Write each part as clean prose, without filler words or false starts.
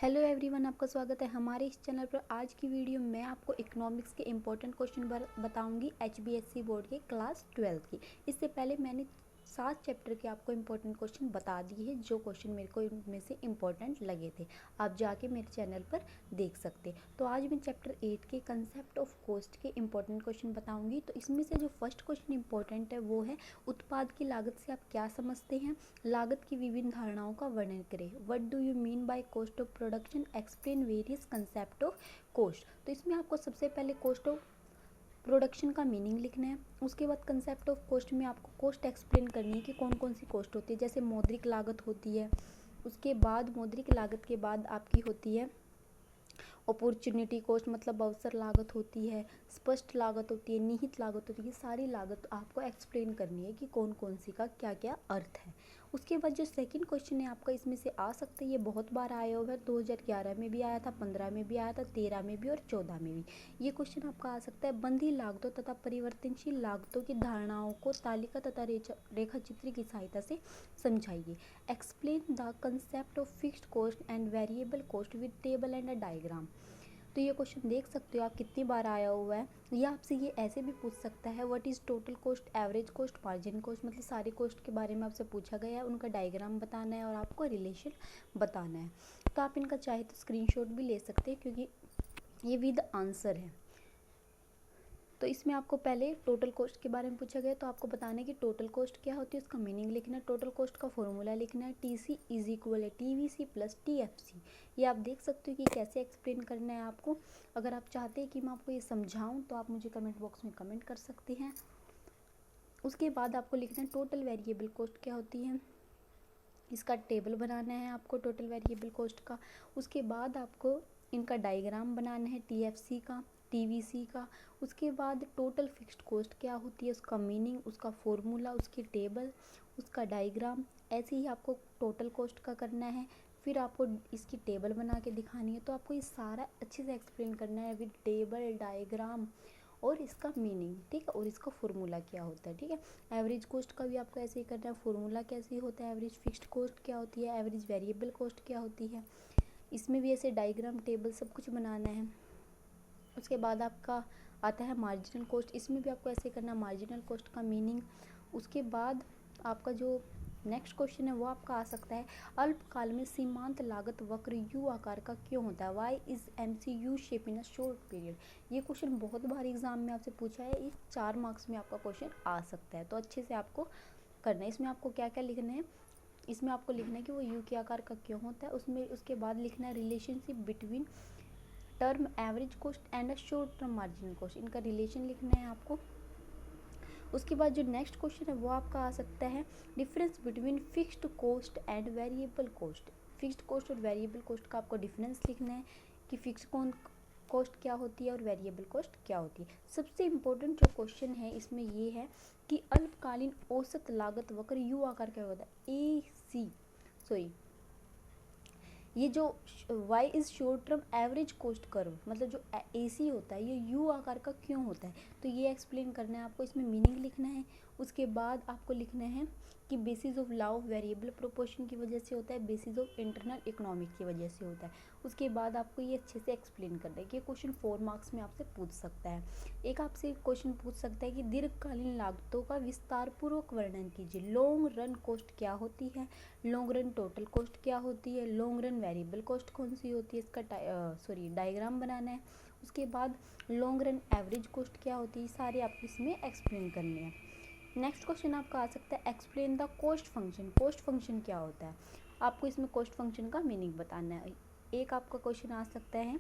Hello everyone, आपका स्वागत है हमारे इस चैनल पर। आज की वीडियो में आपको इकोनॉमिक्स के इम्पोर्टेंट क्वेश्चन बताऊंगी एचबीएससी बोर्ड के क्लास 12 की। इससे पहले मैंने 7 चैप्टर के आपको इम्पोर्टेंट क्वेश्चन बता दिए हैं, जो क्वेश्चन मेरे को इनमें से इम्पोर्टेंट लगे थे। आप जाके मेरे चैनल पर देख सकते। तो आज मैं चैप्टर 8 के कंसेप्ट ऑफ कॉस्ट के इम्पोर्टेंट क्वेश्चन बताऊंगी। तो इसमें से जो फर्स्ट क्वेश्चन इम्पोर्टेंट है वो है, उत्पाद की लागत से आप क्या समझते हैं? लागत की विभिन्न धारणाओं का वर्णन करें। What do you mean by cost of production? Explain various concept of cost. तो इसमें आपको सबसे पहले कॉस्ट ऑफ प्रोडक्शन का मीनिंग लिखना है। उसके बाद कंसेप्ट ऑफ कॉस्ट में आपको कॉस्ट एक्सप्लेन करनी है कि कौन कौन सी कॉस्ट होती है। जैसे मौद्रिक लागत होती है, उसके बाद मौद्रिक लागत के बाद आपकी होती है अपॉर्चुनिटी कॉस्ट, मतलब अवसर लागत होती है, स्पष्ट लागत होती है, निहित लागत होती है। ये सारी लागत आपको एक्सप्लेन करनी है कि कौन कौन सी का क्या क्या अर्थ है। उसके बाद जो सेकंड क्वेश्चन है आपका, इसमें से आ सकता है, ये बहुत बार आया हुआ है, 2011 में भी आया था, 15 में भी आया था, 13 में भी और 14 में भी। ये क्वेश्चन आपका आ सकता है, बंधी लागतों तथा परिवर्तनशील लागतों की धारणाओं को तालिका तथा रेखा चित्र की सहायता से समझाइए। Explain the concept of fixed cost and variable cost with table and a diagram. तो ये क्वेश्चन देख सकते हो आप कितनी बार आया हुआ है। ये आपसे ये ऐसे भी पूछ सकता है, what is total cost, average cost, margin cost, मतलब सारी कॉस्ट के बारे में आपसे पूछा गया है। उनका डायग्राम बताना है और आपको रिलेशन बताना है। तो आप इनका चाहे तो स्क्रीनशॉट भी ले सकते हैं, क्योंकि ये विद आंसर है। तो इसमें आपको पहले टोटल कॉस्ट के बारे में पूछा गया, तो आपको बताना है कि टोटल कॉस्ट क्या होती है, उसका मीनिंग लिखना है, टोटल कॉस्ट का फॉर्मूला लिखना है, टीसी इज इक्वल है टीवीसी प्लस टीएफसी। ये आप देख सकते हो कि कैसे एक्सप्लेन करना है आपको। अगर आप चाहते हैं कि मैं आपको ये समझाऊं तो आप मुझे कमेंट बॉक्स में कमेंट कर सकते हैं। उसके बाद आपको लिखना है टोटल वेरिएबल कॉस्ट क्या होती है, इसका टेबल बनाना है आपको टोटल वेरिएबल कॉस्ट का। उसके बाद आपको इनका डायग्राम बनाना है, टीएफसी का, टीवीसी का। उसके बाद टोटल फिक्स्ड कॉस्ट क्या होती है, उसका मीनिंग, उसका फॉर्मूला, उसकी टेबल, उसका डायग्राम। ऐसे ही आपको टोटल कॉस्ट का करना है। फिर आपको इसकी टेबल बना के दिखानी है। तो आपको ये सारा अच्छे से एक्सप्लेन करना है विद टेबल, डायग्राम और इसका मीनिंग, ठीक है, और इसका फॉर्मूला क्या होता है, ठीक है। एवरेज कॉस्ट का भी आपको ऐसे ही करना है, फॉर्मूला कैसे होता है, एवरेज फिक्स्ड कॉस्ट क्या होती है, एवरेज वेरिएबल कॉस्ट क्या होती है, इसमें भी ऐसे डायग्राम, टेबल सब कुछ बनाना है। उसके बाद आपका आता है मार्जिनल कॉस्ट। इसमें भी आपको ऐसे करना है, मार्जिनल कॉस्ट का मीनिंग। उसके बाद आपका जो नेक्स्ट क्वेश्चन है वो आपका आ सकता है, अल्पकाल में सीमांत लागत वक्र यू आकार का क्यों होता है? Why is M C U shape in a short period. ये क्वेश्चन बहुत बार एग्जाम में आपसे पूछा है, इस 4 मार्क्स में आपका क्वेश्चन आ सकता है। तो अच्छे से आपको करना है। इसमें आपको क्या क्या लिखना है, इसमें आपको लिखना है कि वो यू के आकार का क्यों होता है। उसमें उसके बाद लिखना है relationship between term average cost and a short term marginal cost, इनका रिलेशन लिखना है आपको। उसके बाद जो नेक्स्ट क्वेश्चन है वो आपका आ सकता है, difference between fixed cost and variable cost. Fixed cost और वेरिएबल कॉस्ट का आपको डिफरेंस लिखना है कि फिक्स कॉस्ट क्या होती है और वेरिएबल कॉस्ट क्या होती है। सबसे इम्पोर्टेंट जो क्वेश्चन है इसमें ये है कि अल्पकालीन औसत लागत वक्र यू आकार क्या होता है, ए सी सॉरी ये जो y is short term average cost curve, मतलब जो ए सी होता है ये यू आकार का क्यों होता है, तो ये एक्सप्लेन करना है आपको। इसमें मीनिंग लिखना है। उसके बाद आपको लिखना है कि basis of law of variable proportion की वजह से होता है, बेसिस ऑफ इंटरनल इकोनॉमिक की वजह से होता है। उसके बाद आपको ये अच्छे से एक्सप्लेन करना है कि ये क्वेश्चन 4 मार्क्स में आपसे पूछ सकता है। एक आपसे क्वेश्चन पूछ सकता है कि दीर्घकालीन लागतों का विस्तार पूर्वक वर्णन कीजिए। लॉन्ग रन कॉस्ट क्या होती है, लॉन्ग रन टोटल कॉस्ट क्या होती है, लॉन्ग रन वेरिएबल कॉस्ट कौन सी होती है, इसका डायग्राम बनाना है। उसके बाद लॉन्ग रन एवरेज कॉस्ट क्या होती है, सारे आप इसमें एक्सप्लेन करने हैं। नेक्स्ट क्वेश्चन आपका आ सकता है, explain the cost function. Cost function क्या होता है, आपको इसमें कॉस्ट फंक्शन का मीनिंग बताना है। एक आपका क्वेश्चन आ सकता है,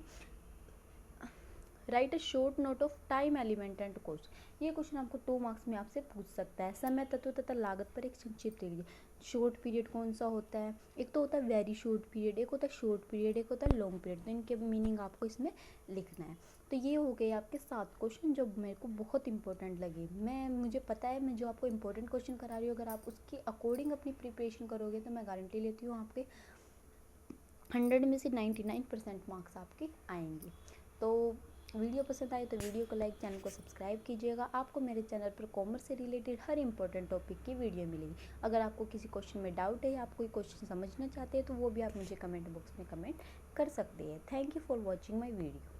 right a short note of time element and cost. ये क्वेश्चन आपको 2 मार्क्स में आपसे पूछ सकता है। समय तत्व तथा लागत पर एक संक्षिप्त लिखिए। शॉर्ट पीरियड कौन सा होता है, एक तो होता है वेरी शॉर्ट पीरियड, एक होता है शॉर्ट पीरियड, एक होता है लॉन्ग पीरियड। तो इनके मीनिंग आपको इसमें लिखना है। तो ये हो गए आपके 7 क्वेश्चन जो मेरे को बहुत इंपॉर्टेंट लगे। मुझे पता है मैं जो आपको इंपॉर्टेंट क्वेश्चन करा रही हूँ, अगर आप उसके अकॉर्डिंग अपनी प्रिपरेशन करोगे तो मैं गारंटी लेती हूँ आपके 100 में से 99% मार्क्स आपके आएंगे। तो वीडियो पसंद आए तो वीडियो को लाइक, चैनल को सब्सक्राइब कीजिएगा। आपको मेरे चैनल पर कॉमर्स से रिलेटेड हर इंपॉर्टेंट टॉपिक की वीडियो मिलेगी। अगर आपको किसी क्वेश्चन में डाउट है या आप कोई क्वेश्चन समझना चाहते हैं तो वो भी आप मुझे कमेंट बॉक्स में कमेंट कर सकते हैं। Thank you for watching my video.